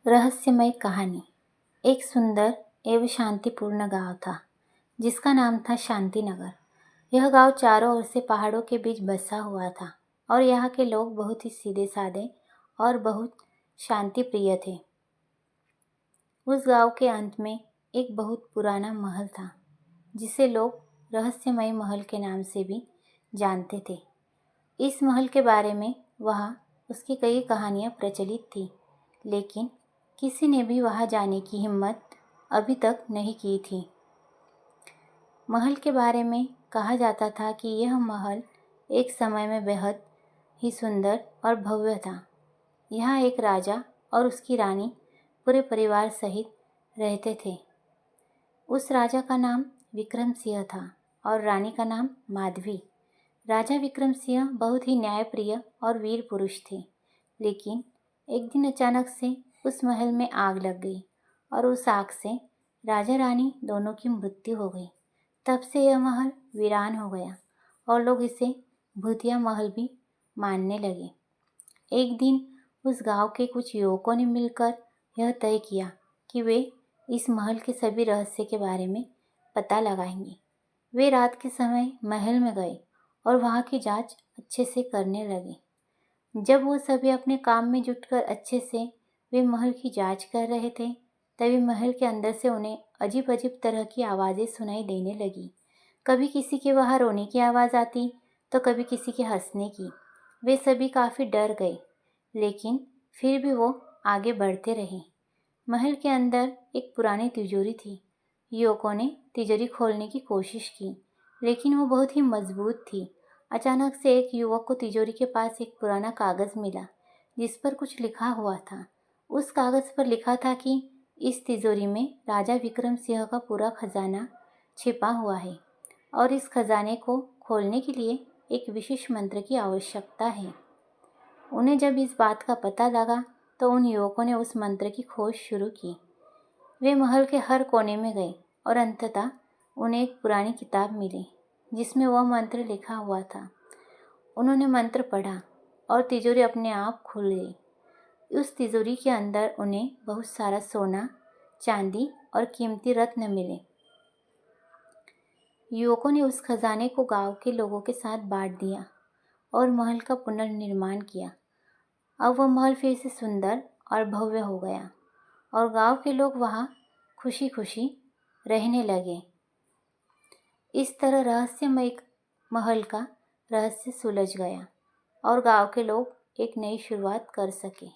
रहस्यमय कहानी। एक सुंदर एवं शांतिपूर्ण गांव था जिसका नाम था शांतिनगर। यह गांव चारों ओर से पहाड़ों के बीच बसा हुआ था और यहाँ के लोग बहुत ही सीधे साधे और बहुत शांति प्रिय थे। उस गांव के अंत में एक बहुत पुराना महल था जिसे लोग रहस्यमय महल के नाम से भी जानते थे। इस महल के बारे में वहाँ उसकी कई कहानियाँ प्रचलित थी, लेकिन किसी ने भी वहाँ जाने की हिम्मत अभी तक नहीं की थी। महल के बारे में कहा जाता था कि यह महल एक समय में बेहद ही सुंदर और भव्य था। यहाँ एक राजा और उसकी रानी पूरे परिवार सहित रहते थे। उस राजा का नाम विक्रम सिंह था और रानी का नाम माधवी। राजा विक्रम सिंह बहुत ही न्यायप्रिय और वीर पुरुष थे, लेकिन एक दिन अचानक से उस महल में आग लग गई और उस आग से राजा रानी दोनों की मृत्यु हो गई। तब से यह महल वीरान हो गया और लोग इसे भूतिया महल भी मानने लगे। एक दिन उस गांव के कुछ युवकों ने मिलकर यह तय किया कि वे इस महल के सभी रहस्य के बारे में पता लगाएंगे। वे रात के समय महल में गए और वहाँ की जांच अच्छे से करने लगे। जब वो सभी अपने काम में जुटकर अच्छे से वे महल की जांच कर रहे थे, तभी महल के अंदर से उन्हें अजीब अजीब तरह की आवाज़ें सुनाई देने लगी। कभी किसी के वहाँ रोने की आवाज़ आती तो कभी किसी के हंसने की। वे सभी काफ़ी डर गए, लेकिन फिर भी वो आगे बढ़ते रहे। महल के अंदर एक पुरानी तिजोरी थी। युवकों ने तिजोरी खोलने की कोशिश की, लेकिन वो बहुत ही मजबूत थी। अचानक से एक युवक को तिजोरी के पास एक पुराना कागज़ मिला जिस पर कुछ लिखा हुआ था। उस कागज़ पर लिखा था कि इस तिजोरी में राजा विक्रम सिंह का पूरा खजाना छिपा हुआ है और इस खजाने को खोलने के लिए एक विशेष मंत्र की आवश्यकता है। उन्हें जब इस बात का पता लगा तो उन युवकों ने उस मंत्र की खोज शुरू की। वे महल के हर कोने में गए और अंततः उन्हें एक पुरानी किताब मिली जिसमें वह मंत्र लिखा हुआ था। उन्होंने मंत्र पढ़ा और तिजोरी अपने आप खुल गई। उस तिजोरी के अंदर उन्हें बहुत सारा सोना, चांदी और कीमती रत्न मिले। युवकों ने उस खजाने को गांव के लोगों के साथ बांट दिया और महल का पुनर्निर्माण किया। अब वह महल फिर से सुंदर और भव्य हो गया और गांव के लोग वहाँ खुशी खुशी रहने लगे। इस तरह रहस्यमय महल का रहस्य सुलझ गया और गांव के लोग एक नई शुरुआत कर सके।